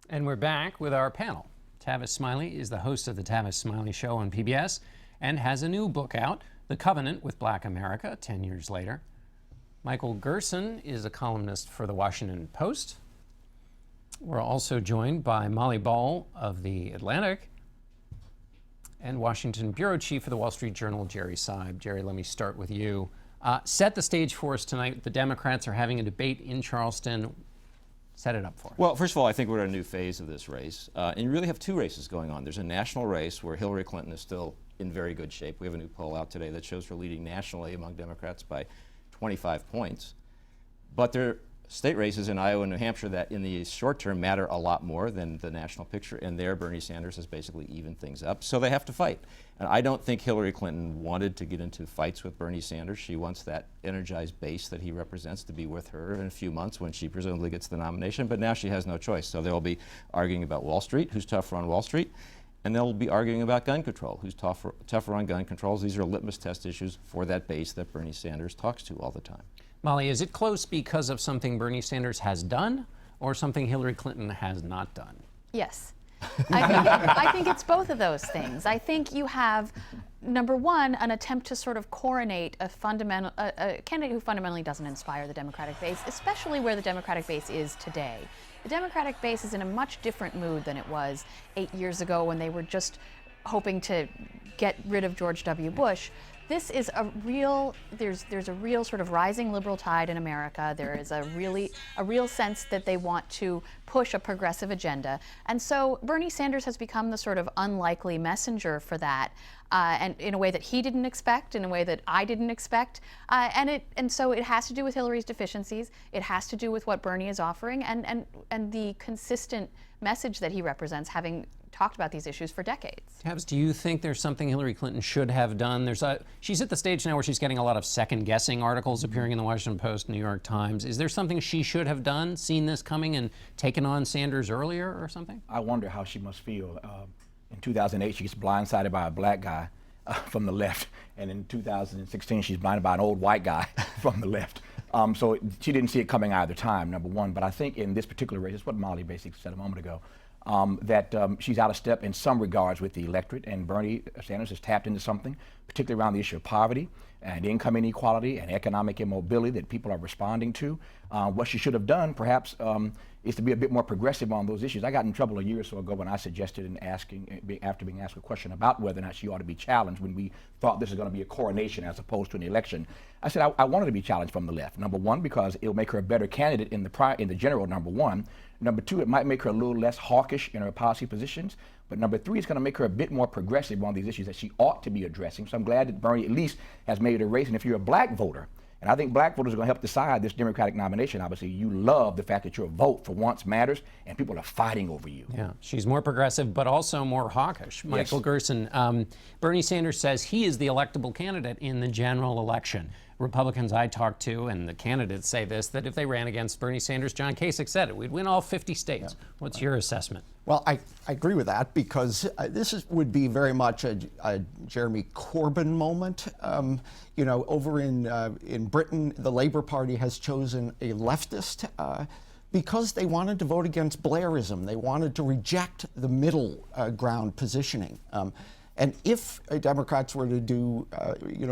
And we're back with our panel. Tavis Smiley is the host of the Tavis Smiley Show on PBS and has a new book out, The Covenant with Black America, 10 years later. Michael Gerson is a columnist for The Washington Post. We're also joined by Molly Ball of The Atlantic and Washington Bureau Chief of the Wall Street Journal, Jerry Seib. Jerry, let me start with you. Set the stage for us tonight. The Democrats are having a debate in Charleston. Set it up for us. Well, first of all, I think we're at a new phase of this race. And you really have two races going on. There's a national race where Hillary Clinton is still in very good shape. We have a new poll out today that shows her leading nationally among Democrats by 25 points. But there are state races in Iowa and New Hampshire that in the short term matter a lot more than the national picture. And there, Bernie Sanders has basically evened things up. So they have to fight. And I don't think Hillary Clinton wanted to get into fights with Bernie Sanders. She wants that energized base that he represents to be with her in a few months when she presumably gets the nomination. But now she has no choice. So they'll be arguing about Wall Street, who's tougher on Wall Street. And they'll be arguing about gun control, who's tougher on gun controls. These are litmus test issues for that base that Bernie Sanders talks to all the time. Molly, is it close because of something Bernie Sanders has done or something Hillary Clinton has not done? Yes. I think it's both of those things. I think you have, number one, an attempt to sort of coronate a candidate who fundamentally doesn't inspire the Democratic base, especially where the Democratic base is today. The Democratic base is in a much different mood than it was 8 years ago when they were just hoping to get rid of George W. Bush. This is a real, there's a real sort of rising liberal tide in America. There is a real sense that they want to push a progressive agenda. And so Bernie Sanders has become the sort of unlikely messenger for that, and in a way that he didn't expect, in a way that I didn't expect. And so it has to do with Hillary's deficiencies. It has to do with what Bernie is offering and the consistent message that he represents, having talked about these issues for decades. Tavis, do you think there's something Hillary Clinton should have done? She's at the stage now where she's getting a lot of second-guessing articles appearing in the Washington Post, New York Times. Is there something she should have done, seen this coming and taken on Sanders earlier or something? I wonder how she must feel. In 2008, she gets blindsided by a black guy from the left. And in 2016, she's blinded by an old white guy from the left. So she didn't see it coming either time, number one. But I think in this particular race, it's what Molly basically said a moment ago, that she's out of step in some regards with the electorate, and Bernie Sanders has tapped into something, particularly around the issue of poverty and income inequality and economic immobility that people are responding to. What she should have done, perhaps, is to be a bit more progressive on those issues. I got in trouble a year or so ago when I suggested after being asked a question about whether or not she ought to be challenged when we thought this was going to be a coronation as opposed to an election. I said I wanted to be challenged from the left. Number one, because it'll make her a better candidate in the general, number one. Number two, it might make her a little less hawkish in her policy positions. But number three, it's going to make her a bit more progressive on these issues that she ought to be addressing. So I'm glad that Bernie at least has made it a race. And if you're a black voter, and I think black voters are going to help decide this Democratic nomination, obviously, you love the fact that your vote for once matters and people are fighting over you. Yeah, she's more progressive, but also more hawkish. Michael Gerson, Bernie Sanders says he is the electable candidate in the general election. Republicans I talked to and the candidates say this, that if they ran against Bernie Sanders, John Kasich said it, we'd win all 50 states. Yeah. What's your assessment? Well, I agree with that because would be very much a Jeremy Corbyn moment. You know, over in Britain, the Labour Party has chosen a leftist because they wanted to vote against Blairism. They wanted to reject the middle ground positioning. And if Democrats were to do,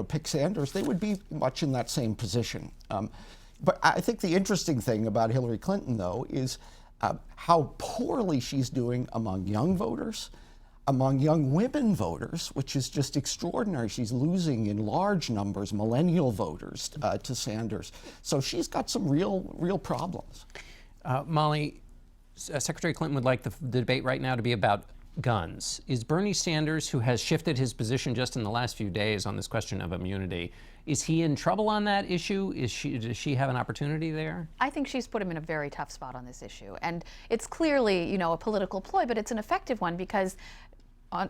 pick Sanders, they would be much in that same position. But I think the interesting thing about Hillary Clinton, though, is how poorly she's doing among young voters, among young women voters, which is just extraordinary. She's losing in large numbers millennial voters to Sanders. So she's got some real problems. Molly, Secretary Clinton would like the debate right now to be about guns. Is Bernie Sanders, who has shifted his position just in the last few days on this question of immunity, is he in trouble on that issue? Does she have an opportunity there? I think she's put him in a very tough spot on this issue. And it's clearly, a political ploy, but it's an effective one because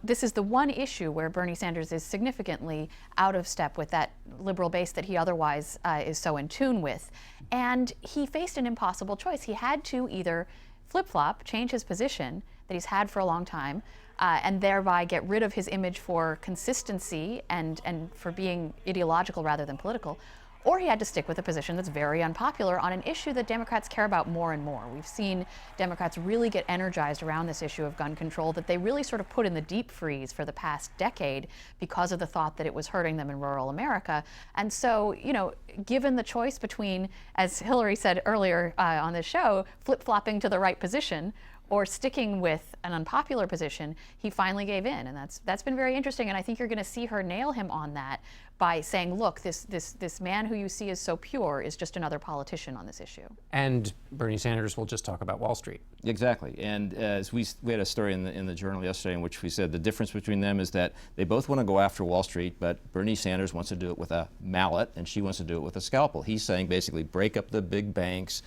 this is the one issue where Bernie Sanders is significantly out of step with that liberal base that he otherwise is so in tune with. And he faced an impossible choice. He had to either flip-flop, change his position that he's had for a long time, and thereby get rid of his image for consistency and for being ideological rather than political, or he had to stick with a position that's very unpopular on an issue that Democrats care about more and more. We've seen Democrats really get energized around this issue of gun control that they really sort of put in the deep freeze for the past decade because of the thought that it was hurting them in rural America. And so, you know, given the choice between, as Hillary said earlier on this show, flip-flopping to the right position or sticking with an unpopular position, he finally gave in, and that's been very interesting. And I think you're going to see her nail him on that by saying, "Look, this man who you see as so pure is just another politician on this issue." And Bernie Sanders will just talk about Wall Street. Exactly, and as we had a story in the Journal yesterday in which we said the difference between them is that they both want to go after Wall Street, but Bernie Sanders wants to do it with a mallet, and she wants to do it with a scalpel. He's saying basically break up the big banks,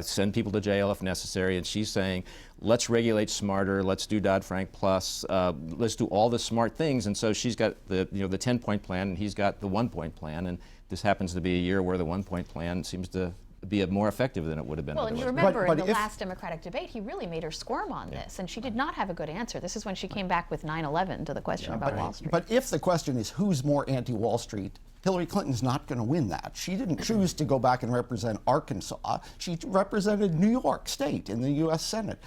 send people to jail if necessary, and she's saying let's regulate smarter, let's do Dodd-Frank plus, let's do all the smart things. And so she's got the 10-point plan, and he's got the 1-point plan, and this happens to be a year where the 1-point plan seems to be more effective than it would have been Well, otherwise. and you remember But in the if- last Democratic debate, he really made her squirm on this, and she did not have a good answer. This is when she came back with 9/11 to the question about Wall Street. But if the question is who's more anti-Wall Street, Hillary Clinton's not going to win that. She didn't choose to go back and represent Arkansas. She represented New York State in the U.S. Senate.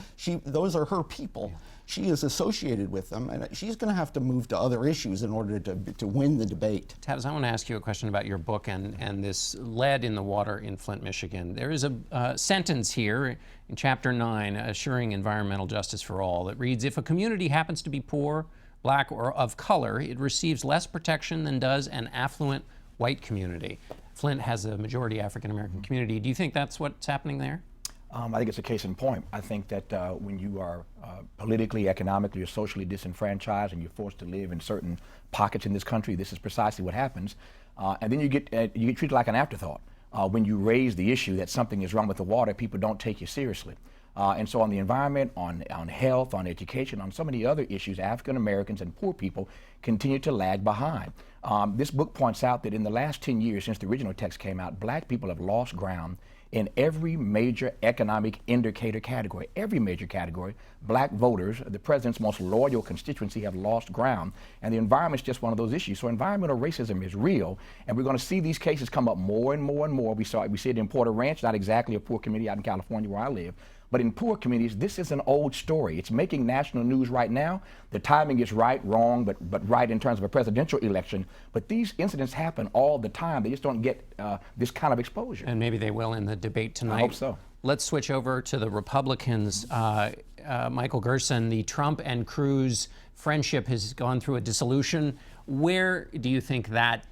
Those are her people. She is associated with them, and she's going to have to move to other issues in order to win the debate. Tavis, I want to ask you a question about your book and this lead in the water in Flint, Michigan. There is a sentence here in Chapter 9, Assuring Environmental Justice for All, that reads, if a community happens to be poor, black, or of color, it receives less protection than does an affluent white community. Flint has a majority African-American community. Do you think that's what's happening there? I think it's a case in point. I think that when you are politically, economically, or socially disenfranchised and you're forced to live in certain pockets in this country, this is precisely what happens. And then you get treated like an afterthought. When you raise the issue that something is wrong with the water, people don't take you seriously. And so on the environment, on health, on education, on so many other issues, African Americans and poor people continue to lag behind. This book points out that in the last 10 years since the original text came out, black people have lost ground in every major economic indicator category. Every major category, black voters, the president's most loyal constituency, have lost ground, and the environment's just one of those issues. So environmental racism is real, and we're going to see these cases come up more and more and more. We see it in Porter Ranch, not exactly a poor community out in California where I live, but in poor communities, this is an old story. It's making national news right now. The timing is right, wrong, but right in terms of a presidential election. But these incidents happen all the time. They just don't get this kind of exposure. And maybe they will in the debate tonight. I hope so. Let's switch over to the Republicans. Michael Gerson, the Trump and Cruz friendship has gone through a dissolution. Where do you think that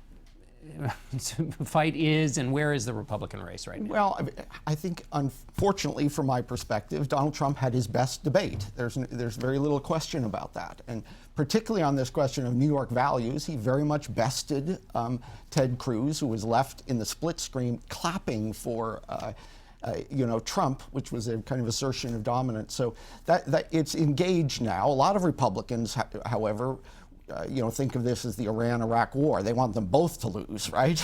fight is, and where is the Republican race right now? Well, I think, unfortunately, from my perspective, Donald Trump had his best debate. There's very little question about that. And particularly on this question of New York values, he very much bested Ted Cruz, who was left in the split screen clapping for Trump, which was a kind of assertion of dominance. So that it's engaged now. A lot of Republicans, however, think of this as the Iran-Iraq war. They want them both to lose, right?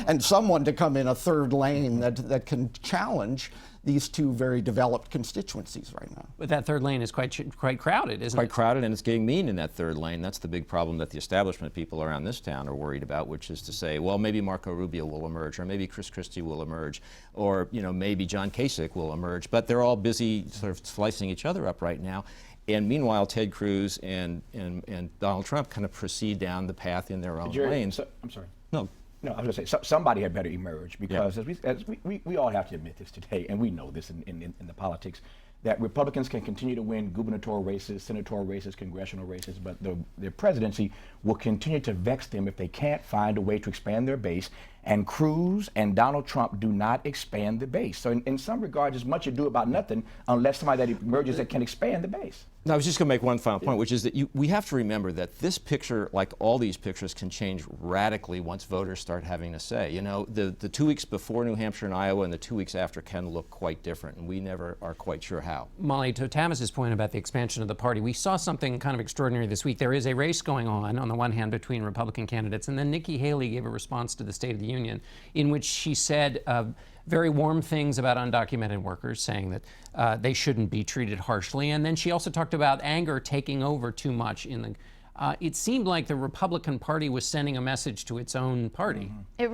And someone to come in a third lane that can challenge these two very developed constituencies right now. But that third lane is quite crowded, isn't it? Quite crowded, and it's getting mean in that third lane. That's the big problem that the establishment people around this town are worried about, which is to say, well, maybe Marco Rubio will emerge, or maybe Chris Christie will emerge, or maybe John Kasich will emerge. But they're all busy sort of slicing each other up right now. And meanwhile, Ted Cruz and Donald Trump kind of proceed down the path in their own lanes. I'm sorry. No, I was going to say, somebody had better emerge, because as we all have to admit this today, and we know this in the politics, that Republicans can continue to win gubernatorial races, senatorial races, congressional races, but their presidency will continue to vex them if they can't find a way to expand their base. And Cruz and Donald Trump do not expand the base. So in some regards, it's much ado about nothing unless somebody that emerges that can expand the base. No, I was just going to make one final point, which is that we have to remember that this picture, like all these pictures, can change radically once voters start having a say. The 2 weeks before New Hampshire and Iowa and the 2 weeks after can look quite different, and we never are quite sure how. Molly, to Tavis's point about the expansion of the party, we saw something kind of extraordinary this week. There is a race going on the one hand, between Republican candidates, and then Nikki Haley gave a response to the State of the Union in which she said very warm things about undocumented workers, saying that they shouldn't be treated harshly. And then she also talked about anger taking over too much in it seemed like the Republican Party was sending a message to its own party. It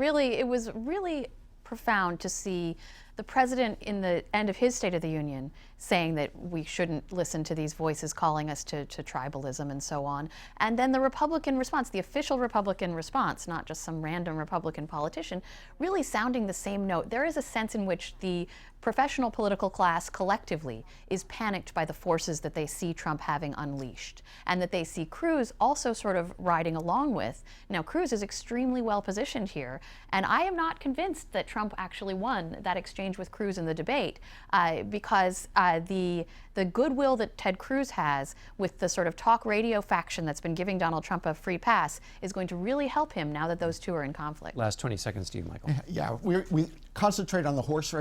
was really profound to see the president in the end of his State of the Union saying that we shouldn't listen to these voices calling us to tribalism and so on. And then the Republican response, the official Republican response, not just some random Republican politician, really sounding the same note. There is a sense in which the professional political class collectively is panicked by the forces that they see Trump having unleashed, and that they see Cruz also sort of riding along with. Now, Cruz is extremely well positioned here, and I am not convinced that Trump actually won that exchange with Cruz in the debate, because the goodwill that Ted Cruz has with the sort of talk radio faction that's been giving Donald Trump a free pass is going to really help him now that those two are in conflict. Last 20 seconds to you, Michael. Yeah, we concentrate on the horse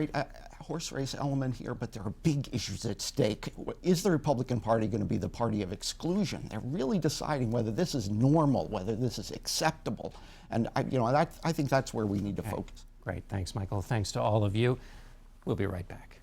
race element here, but there are big issues at stake. Is the Republican Party going to be the party of exclusion? They're really deciding whether this is normal, whether this is acceptable, and I think that's where we need to focus. Great, thanks, Michael. Thanks to all of you. We'll be right back.